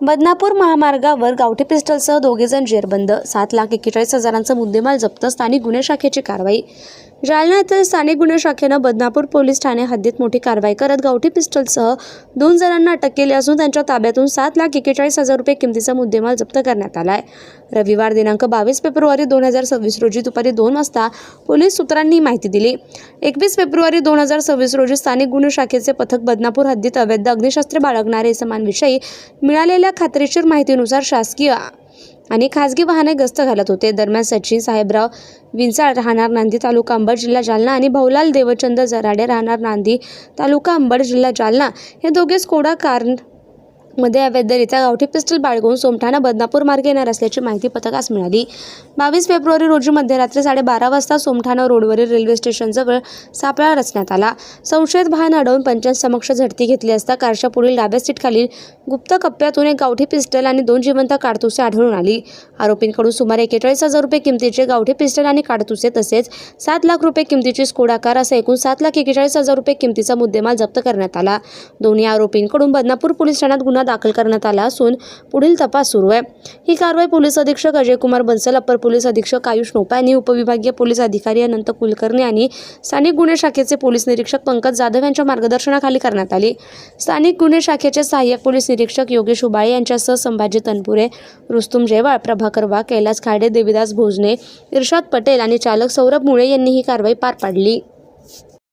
बदनापूर महामार्गावर गावठी पिस्टलसह दोघेजण जेरबंद. 7,41,40,000चा मुद्देमाल जप्त. स्थानिक गुन्हे शाखेची कारवाई. जालना येथील स्थानिक गुन्हे शाखेनं बदनापूर पोलीस ठाणे हद्दीत मोठी कारवाई करत गावठी पिस्टलसह 2 जणांना अटक केली असून त्यांच्या ताब्यातून 7,41,40,000 रुपये किमतीचा मुद्देमाल जप्त करण्यात आला आहे. रविवार दिनांक 22 फेब्रुवारी 2026 रोजी दुपारी 2 वाजता पोलीस सूत्रांनी ही माहिती दिली. 21 फेब्रुवारी 2026 रोजी स्थानिक गुन्हे शाखेचे पथक बदनापूर हद्दीत अवैध अग्निशस्त्रे बाळगणारे इसमांविषयी मिळालेल्या खात्रीशीर माहितीनुसार शासकीय आणि खासगी वाहने गस्त घालत होते. दरम्यान सचिन साहेबराव विंचाळ राहणार नांदी तालुका अंबड जिल्हा जालना आणि भाऊलाल देवचंद जराडे राहणार नांदी तालुका अंबड जिल्हा जालना हे दोघे स्कोडा कार मध्ये अवैधरित्या गावठी पिस्टल बाळगून सोमठाणा बदनापूर मार्गे येणार असल्याची माहिती पथकास मिळाली. 22 फेब्रुवारी रोजी मध्यरात्री 12:30 वाजता सोमठाणा रोडवरील रेल्वे स्टेशनजवळ सापळा रचण्यात आला. संशयित वाहन अडवून पंचांसमक्ष झडती घेतली असता कारच्या पुढील डाव्या सीटखालील गुप्त कप्प्यातून एक गावठी पिस्टल आणि 2 जिवंत काडतुसे आढळून आली. आरोपींकडून सुमारे 41,000 रुपये किमतीचे गावठी पिस्टल आणि काडतुसे तसेच 7 लाख रुपये किमतीची स्कोडा कार असा एकूण 7,41,40,000 रुपये किमतीचा मुद्देमाल जप्त करण्यात आला. दोन्ही आरोपींकडून बदनापूर पोलीस ठाण्यात गुन्हा दाखल करण्यात आला असून पुढील तपास सुरू आहे. ही कारवाई पोलीस अधीक्षक अजय कुमार बन्सल, अपर पोलीस अधीक्षक आयुष नोपा यांनी, उपविभागीय पोलीस अधिकारी अनंत कुलकर्णी आणि स्थानिक गुन्हे शाखेचे पोलीस निरीक्षक पंकज जाधव यांच्या मार्गदर्शनाखाली करण्यात आली. स्थानिक गुन्हे शाखेचे सहाय्यक पोलीस निरीक्षक योगेश उबाळे यांच्यासह संभाजी तनपुरे, रुस्तुम जयवाळ, प्रभाकर वाघ, कैलास खाडे, देवीदास भोजने, इर्शाद पटेल आणि चालक सौरभ मुळे यांनी ही कारवाई पार पाडली.